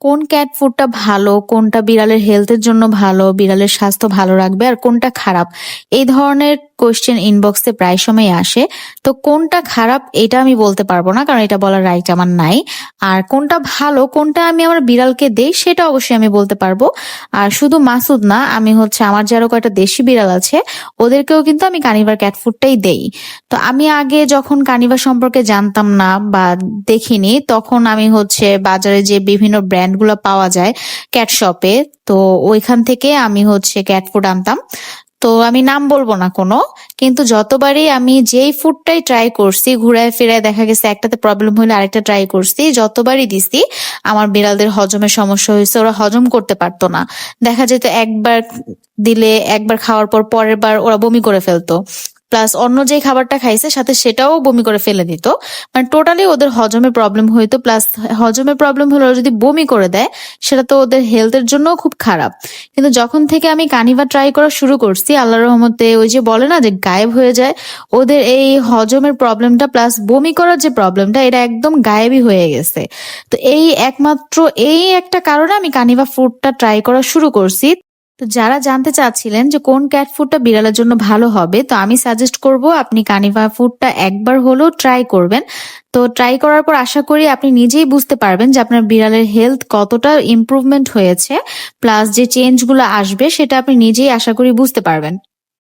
কোন ক্যাট ফুডটা ভালো, কোনটা বিড়ালের হেলথের জন্য ভালো, বিড়ালের স্বাস্থ্য ভালো রাখবে আর কোনটা খারাপ, এই ধরনের কোয়েশ্চেন ইনবক্সে প্রায় সময় আসে। তো কোনটা খারাপ এটা আমি বলতে পারবো না, কারণ এটা বলার রাইট আমার নাই। আর কোনটা ভালো, কোনটা আমি আমার বিড়ালকে দেই সেটা অবশ্যই আমি বলতে পারবো। আর শুধু মাসুদ না, আমি হচ্ছে আমার যারা কয়েকটা দেশি বিড়াল আছে ওদেরকেও কিন্তু আমি কানিভার ক্যাট ফুডটাই দেই। তো আমি আগে যখন কানিভা সম্পর্কে জানতাম না বা দেখিনি, তখন আমি হচ্ছে বাজারে যে বিভিন্ন ব্র্যান্ড গুলো পাওয়া যায় ক্যাট শপে, তো ওইখান থেকে আমি হচ্ছে ক্যাট ফুড আনতাম। তো আমি নাম বলবো না কোনো, কিন্তু যতবারই আমি যেই ফুডটাই ট্রাই করছি ঘুরায় ফিরায় দেখা গেছে একটাতে প্রবলেম হলে আরেকটা ট্রাই করছি, যতবারই দিছি আমার বিড়ালদের হজমের সমস্যা হয়েছে, ওরা হজম করতে পারতো না। দেখা যেত একবার দিলে, একবার খাওয়ার পর পরের বার ওরা বমি করে ফেলতো, প্লাস অন্য যে খাবারটা খাইছে সাথে সেটাও বমি করে ফেলে দিত। মানে টোটালি ওদের হজমের প্রবলেম হইতো, প্লাস হজমের প্রবলেম হলে ওরা যদি বমি করে দেয় সেটা তো ওদের হেলথের জন্য খুব খারাপ। কিন্তু যখন থেকে আমি কানিভা ট্রাই করা শুরু করছি, আল্লাহর রহমতে ওই যে বলে না যে গায়েব হয়ে যায়, ওদের এই হজমের প্রবলেমটা প্লাস বমি করার যে প্রবলেমটা এটা একদম গায়েবই হয়ে গেছে। তো এই একমাত্র এই একটা কারণে আমি কানিভা ফুডটা ট্রাই করা শুরু করছি। তো যারা জানতে চাচ্ছিলেন যে কোন ক্যাট ফুডটা বিড়ালের জন্য ভালো হবে, তো আমি সাজেস্ট করব আপনি কানিভা ফুডটা একবার হলেও ট্রাই করবেন। তো ট্রাই করার পর আশা করি আপনি নিজেই বুঝতে পারবেন যে আপনার বিড়ালের হেলথ কতটা ইমপ্রুভমেন্ট হয়েছে, প্লাস যে চেঞ্জগুলো আসবে সেটা আপনি নিজেই আশা করি বুঝতে পারবেন।